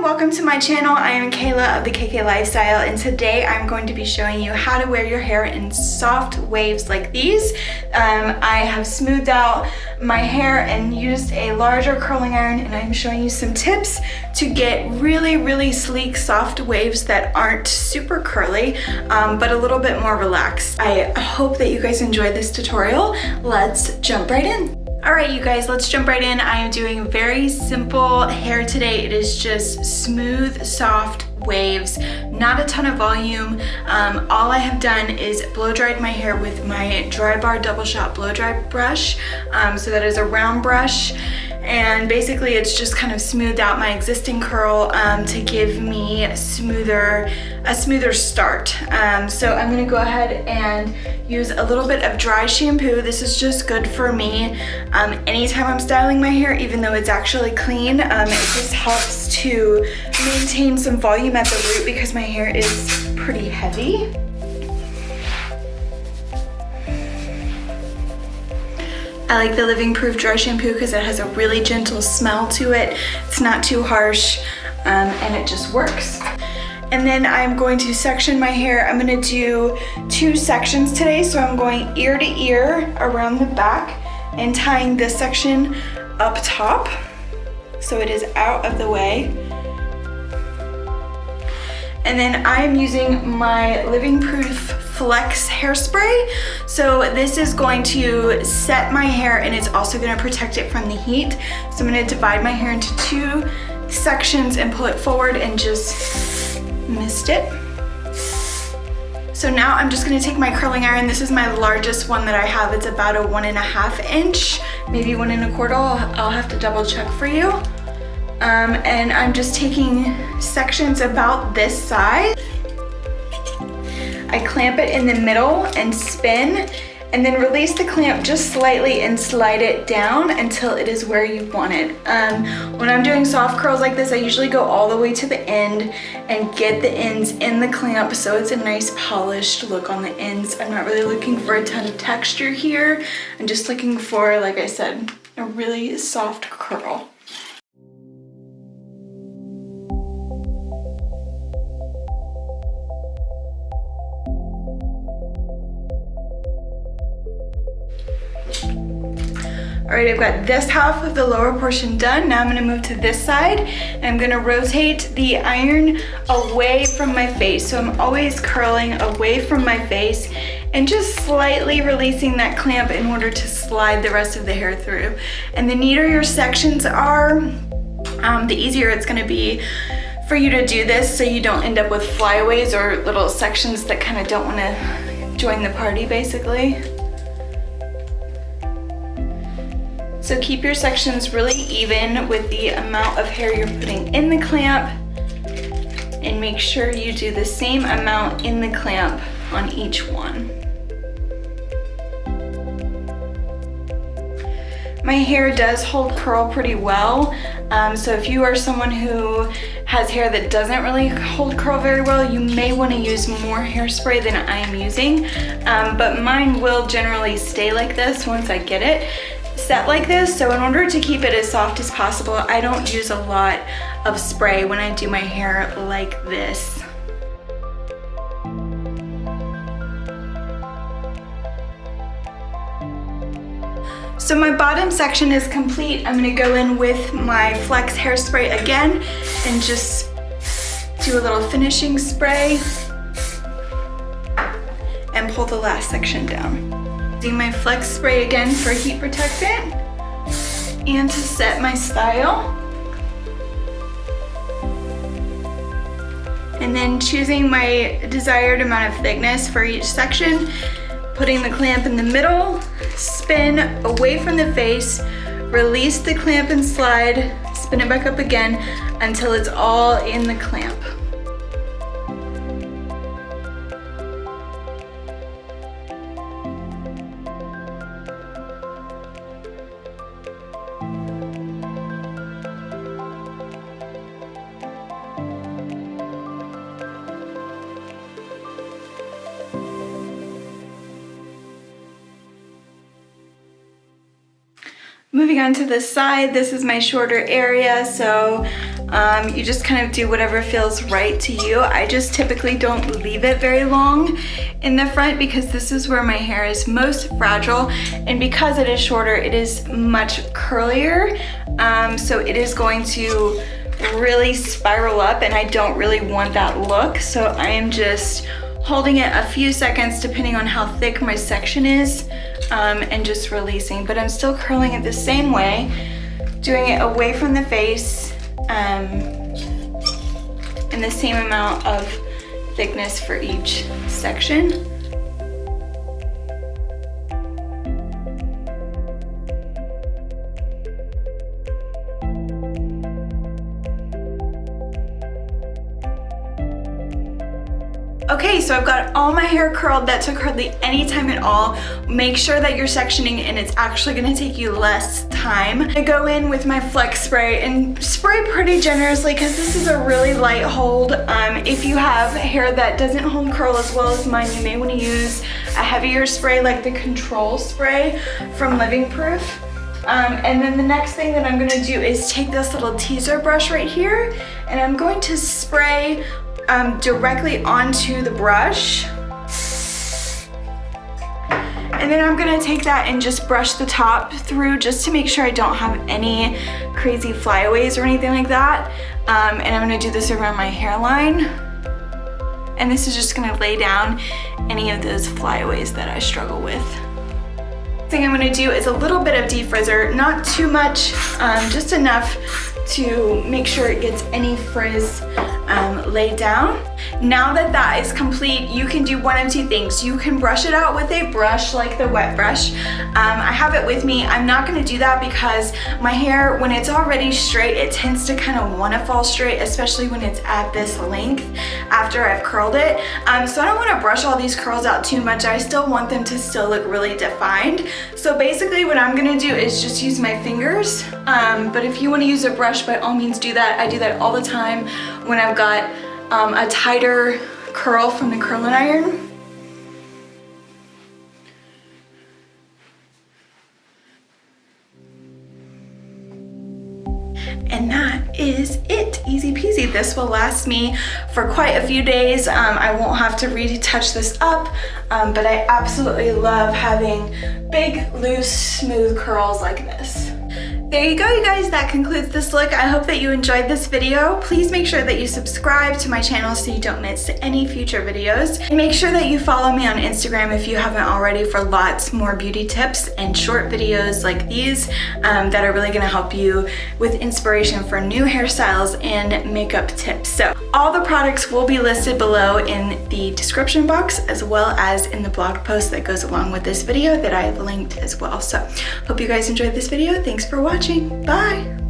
welcome to my channel. I am Kayla of the KK Lifestyle, and today I'm going to be showing you how to wear your hair in soft waves like these. I have smoothed out my hair and used a larger curling iron, and I'm showing you some tips to get really sleek soft waves that aren't super curly, but a little bit more relaxed. I hope that you guys enjoyed this tutorial. Let's jump right in. All right, you guys, let's jump right in. I am doing very simple hair today. It is just smooth, soft waves, not a ton of volume. All I have done is blow dried my hair with my Dry Bar Double Shot blow dry brush. So that is a round brush. And basically it's just kind of smoothed out my existing curl to give me a smoother start. So I'm gonna go ahead and use a little bit of dry shampoo. This is just good for me. Anytime I'm styling my hair, even though it's actually clean, it just helps to maintain some volume at the root because my hair is pretty heavy. I like the Living Proof dry shampoo because it has a really gentle smell to it. It's not too harsh, and it just works. And then I'm going to section my hair. I'm gonna do 2 sections today. So I'm going ear to ear around the back and tying this section up top so it is out of the way. And then I'm using my Living Proof Flex hairspray. So this is going to set my hair and it's also going to protect it from the heat. So I'm going to divide my hair into 2 sections and pull it forward and just mist it. So now I'm just going to take my curling iron. This is my largest one that I have. It's about a 1.5 inch, maybe 1 1/4. I'll have to double check for you. And I'm just taking sections about this size. I clamp it in the middle and spin, and then release the clamp just slightly and slide it down until it is where you want it. When I'm doing soft curls like this, I usually go all the way to the end and get the ends in the clamp so it's a nice polished look on the ends. I'm not really looking for a ton of texture here. I'm just looking for, like I said, a really soft curl. All right, I've got this half of the lower portion done. Now I'm gonna move to this side, and I'm gonna rotate the iron away from my face. So I'm always curling away from my face and just slightly releasing that clamp in order to slide the rest of the hair through. And the neater your sections are, the easier it's gonna be for you to do this so you don't end up with flyaways or little sections that kind of don't wanna join the party, basically. So keep your sections really even with the amount of hair you're putting in the clamp, and make sure you do the same amount in the clamp on each one. My hair does hold curl pretty well, so if you are someone who has hair that doesn't really hold curl very well, you may want to use more hairspray than I am using, but mine will generally stay like this once I get it set like this. So in order to keep it as soft as possible, I don't use a lot of spray when I do my hair like this. So my bottom section is complete. I'm gonna go in with my Flex hairspray again and just do a little finishing spray and pull the last section down. Using my Flex spray again for heat protectant and to set my style. And then choosing my desired amount of thickness for each section, putting the clamp in the middle, spin away from the face, release the clamp and slide, spin it back up again until it's all in the clamp. Moving on to the side, this is my shorter area, so You just kind of do whatever feels right to you. I just typically don't leave it very long in the front because this is where my hair is most fragile, and because it is shorter, it is much curlier. So it is going to really spiral up, and I don't really want that look. So I am just holding it a few seconds depending on how thick my section is, and just releasing. But I'm still curling it the same way, doing it away from the face, and the same amount of thickness for each section. Okay, so I've got all my hair curled. That took hardly any time at all. Make sure that you're sectioning and it's actually gonna take you less time. I go in with my flex spray and spray pretty generously because this is a really light hold. If you have hair that doesn't hold curl as well as mine, you may wanna use a heavier spray like the control spray from Living Proof. And then the next thing that I'm gonna do is take this little teaser brush right here, and I'm going to spray directly onto the brush. And then I'm gonna take that and just brush the top through just to make sure I don't have any crazy flyaways or anything like that. And I'm gonna do this around my hairline. And this is just gonna lay down any of those flyaways that I struggle with. Thing I'm gonna do is a little bit of Defrizzer, not too much, just enough to make sure it gets any frizz laid down. Now that that is complete, you can do one of two things. You can brush it out with a brush like the wet brush. I have it with me. I'm not gonna do that because my hair, when it's already straight, it tends to kind of wanna fall straight, especially when it's at this length after I've curled it. So I don't wanna brush all these curls out too much. I still want them to still look really defined. So basically what I'm gonna do is just use my fingers. But if you wanna use a brush, by all means do that. I do that all the time when I've got a tighter curl from the curling iron. And that is it, easy peasy. This will last me for quite a few days. I won't have to retouch this up, but I absolutely love having big, loose, smooth curls like this. There you go, you guys. That concludes this look. I hope that you enjoyed this video. Please make sure that you subscribe to my channel so you don't miss any future videos. And make sure that you follow me on Instagram if you haven't already for lots more beauty tips and short videos like these that are really gonna help you with inspiration for new hairstyles and makeup tips. So all the products will be listed below in the description box as well as in the blog post that goes along with this video that I have linked as well. So hope you guys enjoyed this video. Thanks for watching. Bye.